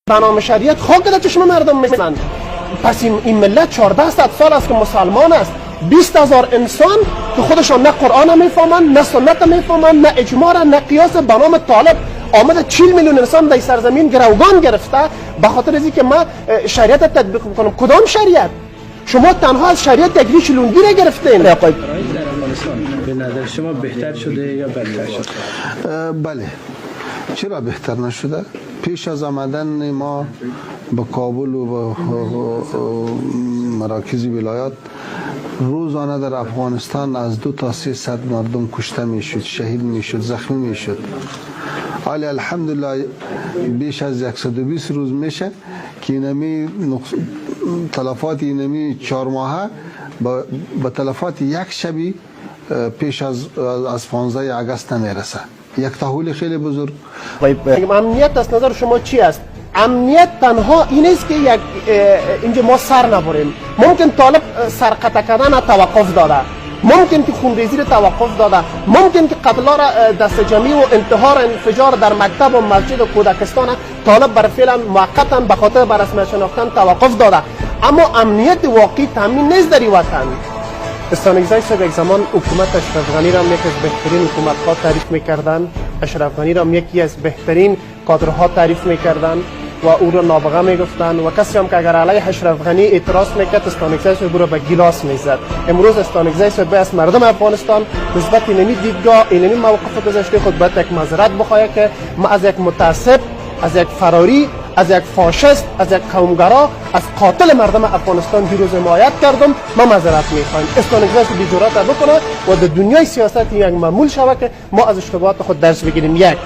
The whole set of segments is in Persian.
بنام شریعت خاک در چشم مردم میزنند. پس این ملت 1400 سال است که مسلمان است. 20,000 انسان که خودشان نه قرآن میفهمند، نه سنت میفهمند، نه اجماع، نه قیاس، به نام طالب آمده 40 میلیون انسان در سرزمین گروگان گرفته به خاطر از اینکه ما شریعت تطبیق میکنم. کدام شریعت؟ شما تنها از شریعت یک ریش لنگی را گرفتین. در افغانستان به نظر شما بهتر شده یا بدتر شده؟ بله. چرا بهتر نشده؟ پیش از آمدن ما به کابل و به مراکز ولایات روزانه در افغانستان از 200 تا 300 مردم کشته میشد، شهید میشد، زخمی میشد. حالا الحمدلله بیش از 120 روز میشه که اینمی تلفات اینمی 4 ماهه به تلفات یک شبی پیش از 15 اگست نمیرسه. یک تحول خیلی بزرگ. امنیت از نظر شما چی است؟ امنیت تنها این است که اینجا ما سر نبریم. ممکن طالب سرقطع کردن توقف داده، ممکن که خونریزی را توقف داده، ممکن که قتلا را دست جمعی و انتحار انفجار در مکتب و مسجد و کودکستان طالب بر فعلا موقتا به خاطر بر رسمیت شناختن توقف داده، اما امنیت واقعی تامین نیست در این وطن. استانگزای صاحب یک زمان حکومت اشرف غنی را یکی از بهترین حکومت‌ها تعریف می‌کردند. اشرف غنی را یکی از بهترین کادرها تعریف می‌کردند و او را نابغه می‌گفتند و کسی هم که اگر علیه اشرف غنی اعتراض می‌کرد استانگزای صاحب را به گیلاس می‌زد. امروز استانگزای صاحب از مردم افغانستان نسبت اینمی دیدگاه اینمی موقف گذاشته خود باید یک معذرت بخواهد که ما از یک متعصب، از یک فراری، از یک فاشست، از یک قومگرا، از قاتل مردم افغانستان دیروز حمایت کردم. ما معذرت میخوایم. استانگزای بی جرأت بکنه و در دنیای سیاست یک معمول شود که ما از اشتباهات خود درس بگیریم. یک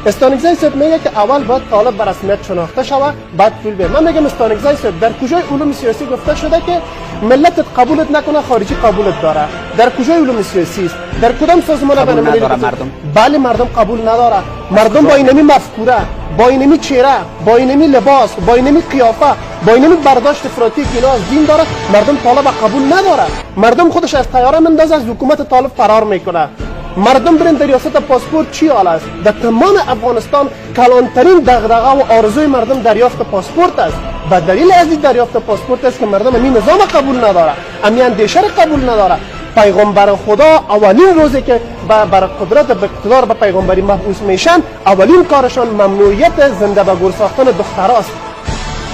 استانگزای صاحب میگه که اول باید طالب بر رسمیت شناخته شود، بعد پول بده. من میگم استانگزای صاحب در کجای علوم سیاسی گفته شده که ملت قبولت نکنه خارجی قبولت داره؟ در کجای علوم سیاسی است؟ در کدام سازمان بین المللی مردم؟ بله مردم قبول نداره. مردم با اینمی مفکوره، با اینمی چهره، با اینمی لباس، با اینمی قیافه، با اینمی برداشت افراطی که اینا از دین داره، مردم طالب قبول نداره. مردم خودش از طیاره مندازه، از حکومت طالب فرار میکنه. مردم برین در ریاست پاسپورت چی حال است؟ در تمام افغانستان کلانترین دغدغه و آرزوی مردم دریافت پاسپورت است. به دلیل از این دریافت پاسپورت است که مردم این نظام قبول نداره، این اندیشه را قبول نداره. پیغمبر خدا اولین روزی که بر قدرت به اقتدار به پیغمبری مبعوث میشن، اولین کارشان ممنوعیت زنده به گور ساختن دختراست،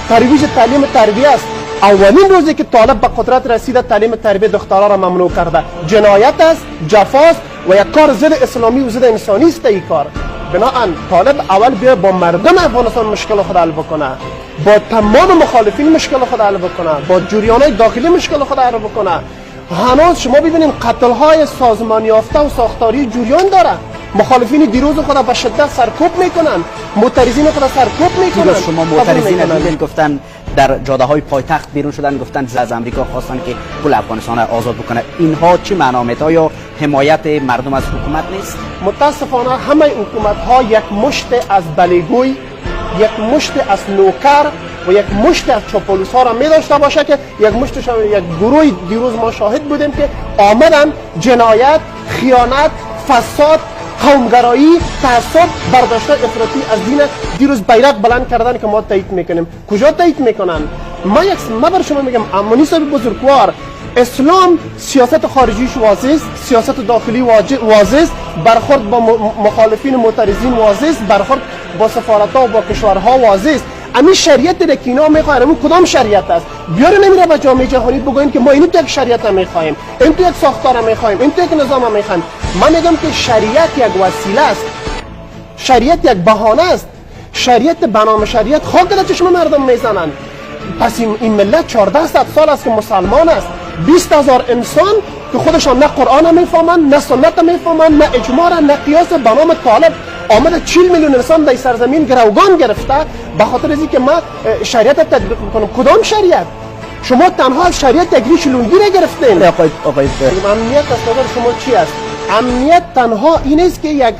ترویج تعلیم تربیه است. اولین روزی که طالب به قدرت رسیده تعلیم تربیه دخترها را ممنوع کرده. جنایت است، جفاست و یک کار ضد اسلامی و ضد انسانی است. این کار بناهن طالب اول بیا با مردم افغانستان مشکل خود حل بکنه، با تمام مخالفین مشکل خود حل بکنه، با جریان‌های داخلی مشکل خود حل بکنه. هنوز شما ببینید قتل‌های سازمان یافته و ساختاری جریان داره. مخالفین دیروز خود به شدت سرکوب میکنن، معترضین خود سرکوب میکنن. شما معترضین دیدین گفتن در جاده های پایتخت بیرون شدن، گفتن از امریکا خواستن که کل افغانستان را آزاد بکنه. اینها چی معنا میده؟ یا حمایت مردم از حکومت نیست؟ متاسفانه همه حکومت ها یک مشت از بلیگوی، یک مشت از نوکر و یک مشت از چاپلوس ها را می داشته باشه که یک گروه دیروز ما شاهد بودیم که آمدن جنایت، خیانت، فساد، قومگرایی، تعصب، برداشت افراطی از دین دیروز بیرق بلند کردن که ما تایید میکنیم. کجا تایید میکنن؟ ما بر شما میگم امانی صاحب بزرگوار، اسلام سیاست خارجیش واضح است، سیاست داخلی واضح است، برخورد با مخالفین معترضین واضح است، برخورد با سفارت‌ها و با کشورها واضح است. امی شریعت که اینا میخواین، اون کدام شریعت است؟ بیاره نمیره به جامعه جهانی بگوین که ما اینو تو یک شریعت میخوایم، این تو یک ساختار میخوایم، این تو یک نظام میخوایم. من میگم که شریعت یک وسیله است، شریعت یک بهانه است. شریعت بنام شریعت خاک در چشم مردم میزنند. پس این ملت 1400 سال است که مسلمان است. 20,000 انسان که خودشان نه قرآن میفهمند، نه سنت میفهمند، نه اجماع، نه قیاس، به نام طالب آمده 40 میلیون انسان در سرزمین گروگان گرفته به خاطر از اینکه ما شریعت تطبیق میکنیم. کدام شریعت؟ شما تنها از شریعت یک ریش لنگی را گرفتین. امنیت از نظر شما چی است؟ امنیت تنها این است که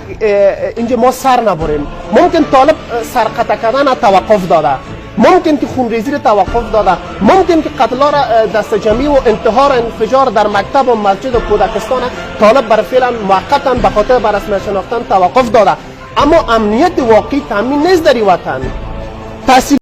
اینجا ما سر نبریم. ممکن طالب سرقطع کردن توقف داده، ممکن که خونریزی را توقف داده، ممکن که قتلا را دست جمعی و انتحار انفجار در مکتب و مسجد و کودکستان طالب بر فعلا موقتا به خاطر بر رسمیت شناختن توقف داده، اما امنیت واقعی تامین نیست در این وطن.